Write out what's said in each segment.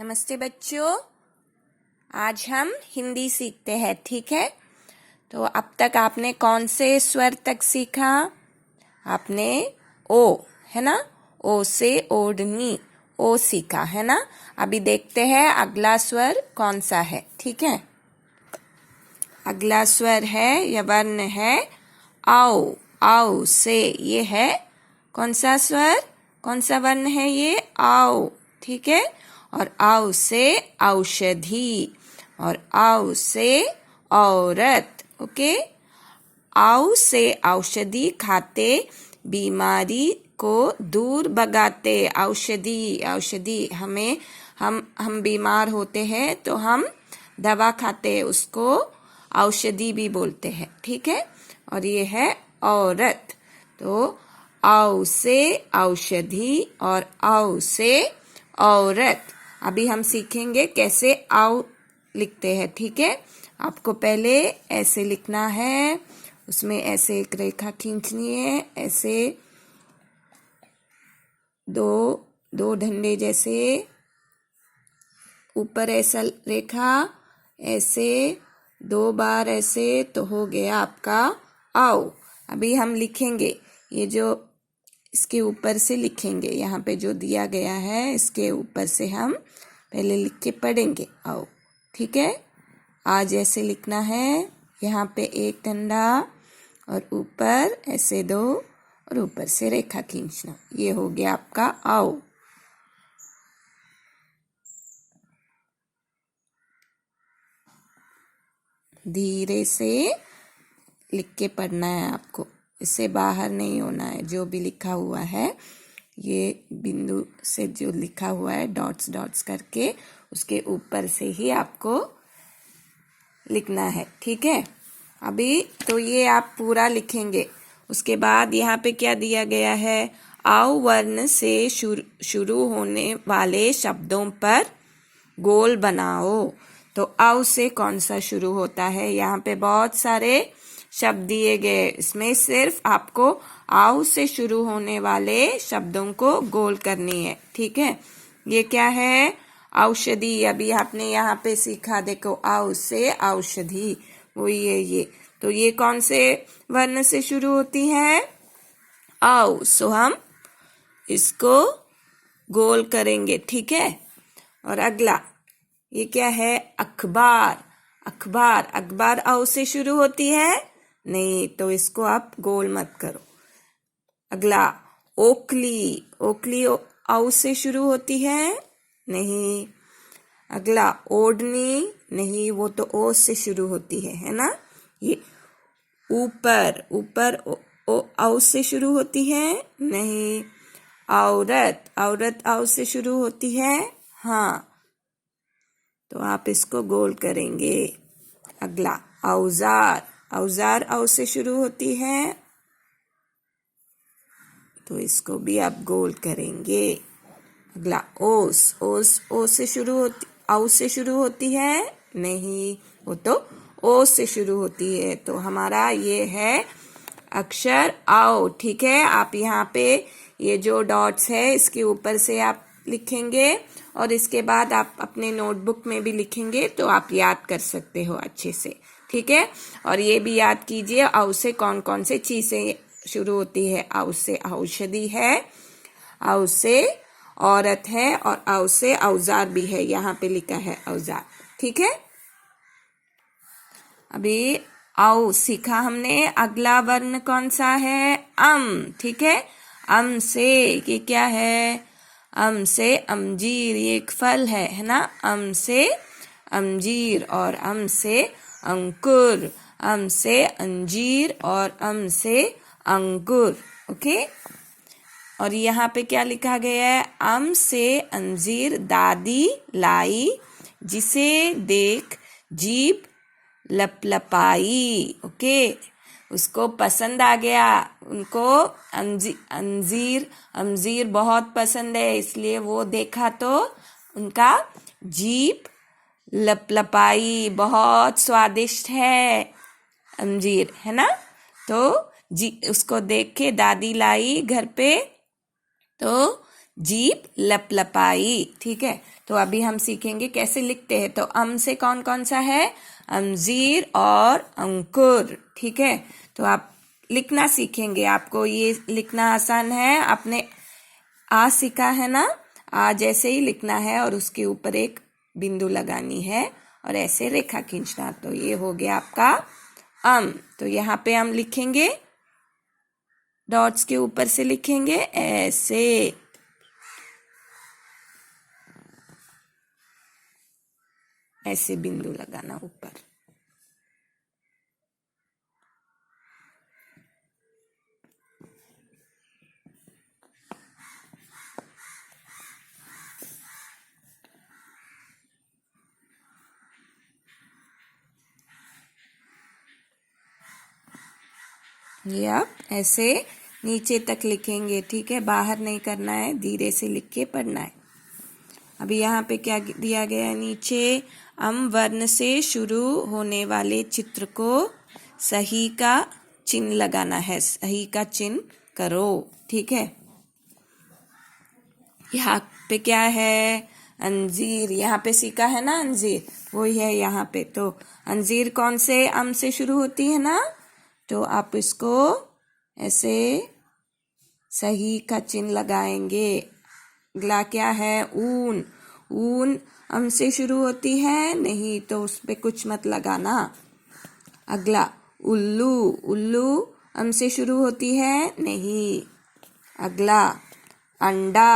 नमस्ते बच्चों। आज हम हिंदी सीखते हैं, ठीक है। तो अब तक आपने कौन से स्वर तक सीखा? आपने ओ, है ना, ओ से ओढ़नी, ओ सीखा है ना। अभी देखते हैं अगला स्वर कौन सा है, ठीक है। अगला स्वर है या वर्ण है आओ। आओ से ये है कौन सा स्वर, कौन सा वर्ण है ये? आओ, ठीक है। और आओ से औषधि, और आओ से औरत, ओके। आओ से औषधि खाते, बीमारी को दूर भगाते। औषधि, औषधि हमें हम बीमार होते हैं तो हम दवा खाते हैं, उसको औषधि भी बोलते हैं, ठीक है। और ये है औरत। तो औ से औषधि और औ से औरत। अभी हम सीखेंगे कैसे औ लिखते हैं, ठीक है। आपको पहले ऐसे लिखना है, उसमें ऐसे एक रेखा खींचनी है, ऐसे दो डंडे जैसे, ऊपर ऐसा रेखा, ऐसे 2 बार ऐसे, तो हो गया आपका आओ। अभी हम लिखेंगे, ये जो इसके ऊपर से लिखेंगे, यहाँ पे जो दिया गया है इसके ऊपर से हम पहले लिख के पढ़ेंगे आओ, ठीक है। आज ऐसे लिखना है, यहाँ पे एक डंडा और ऊपर ऐसे 2 और ऊपर से रेखा खींचना। ये हो गया आपका आओ। धीरे से लिख के पढ़ना है आपको, इससे बाहर नहीं होना है। जो भी लिखा हुआ है, ये बिंदु से जो लिखा हुआ है डॉट्स डॉट्स करके, उसके ऊपर से ही आपको लिखना है, ठीक है। अभी तो ये आप पूरा लिखेंगे। उसके बाद यहाँ पे क्या दिया गया है? आओ वर्ण से शुरू होने वाले शब्दों पर गोल बनाओ। तो औ से कौन सा शुरू होता है? यहाँ पे बहुत सारे शब्द दिए गए, इसमें सिर्फ आपको औ से शुरू होने वाले शब्दों को गोल करनी है, ठीक है। ये क्या है? औषधि। अभी आपने यहाँ पे सीखा, देखो औ से औषधि, वो ये तो ये कौन से वर्ण से शुरू होती है? औ। सो हम इसको गोल करेंगे, ठीक है। और अगला ये क्या है? अखबार। अखबार, अखबार औ से शुरू होती है? नहीं, तो इसको आप गोल मत करो। अगला ओखली। ओखली औ से शुरू होती है? नहीं। अगला ओढ़नी, नहीं, वो तो ओ से शुरू होती है ना। ये ऊपर, ऊपर औ से शुरू होती है? नहीं। औरत, औरत औ से शुरू होती है? हाँ, तो आप इसको गोल करेंगे। अगला औजार। औजार औ से शुरू होती है, तो इसको भी आप गोल करेंगे। अगला ओस। ओस ओ से शुरू होती, औ से शुरू होती है? नहीं, वो तो ओ से शुरू होती है। तो हमारा ये है अक्षर औ, ठीक है। आप यहाँ पे ये जो डॉट्स है इसके ऊपर से आप लिखेंगे, और इसके बाद आप अपने नोटबुक में भी लिखेंगे, तो आप याद कर सकते हो अच्छे से, ठीक है। और ये भी याद कीजिए औ से कौन कौन से चीजें शुरू होती है। औ से औषधि है, औ से औरत है, और औ से औजार भी है, यहाँ पे लिखा है औजार, ठीक है। अभी औ सीखा हमने। अगला वर्ण कौन सा है? अम, ठीक है। अम से ये क्या है? अम से अंजीर, ये एक फल है ना। अम से अंजीर, और अम से अंकुर। अम से अंजीर और अम से अंकुर, ओके। और यहाँ पे क्या लिखा गया है? अम से अंजीर दादी लाई, जिसे देख जीभ लपलपाई, ओके। उसको पसंद आ गया, उनको अंजीर अंजीर बहुत पसंद है, इसलिए वो देखा तो उनका जीभ लपलपाई। बहुत स्वादिष्ट है अंजीर, है ना। तो उसको देख के दादी लाई घर पे, तो जीभ लपलपाई। ठीक है, तो अभी हम सीखेंगे कैसे लिखते हैं। तो से कौन कौन सा है, अंजीर और अंकुर। ठीक है, तो आप लिखना सीखेंगे। आपको ये लिखना आसान है, आपने आ सीखा है ना, आ जैसे ही लिखना है और उसके ऊपर एक बिंदु लगानी है और ऐसे रेखा खींचना। तो ये हो गया आपका तो यहाँ पे हम लिखेंगे, डॉट्स के ऊपर से लिखेंगे ऐसे, ऐसे बिंदु लगाना ऊपर। ये आप ऐसे नीचे तक लिखेंगे। ठीक है, बाहर नहीं करना है, धीरे से लिख के पढ़ना है। अभी यहाँ पे क्या दिया गया है, नीचे वर्ण से शुरू होने वाले चित्र को सही का चिन्ह लगाना है, सही का चिन्ह करो। ठीक है, यहाँ पे क्या है, अंजीर, यहाँ पे सीखा है ना अंजीर, वही है यहाँ पे। तो अंजीर कौन से से शुरू होती है ना, तो आप इसको ऐसे सही का चिन्ह लगाएंगे। अगला क्या है, ऊन, ऊन से शुरू होती है, नहीं तो उस पे कुछ मत लगाना। अगला उल्लू, उल्लू से शुरू होती है, नहीं। अगला अंडा,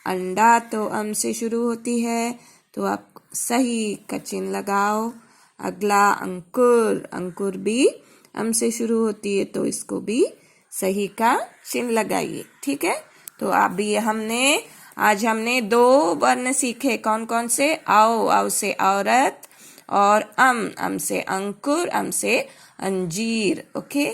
अंडा तो से शुरू होती है, तो आप सही का चिन्ह लगाओ। अगला अंकुर, अंकुर भी से शुरू होती है, तो इसको भी सही का चिन्ह लगाइए। ठीक है, तो अभी आज हमने 2 वर्ण सीखे। कौन कौन से, आओ से औरत और से अंकुर, से अंजीर। ओके।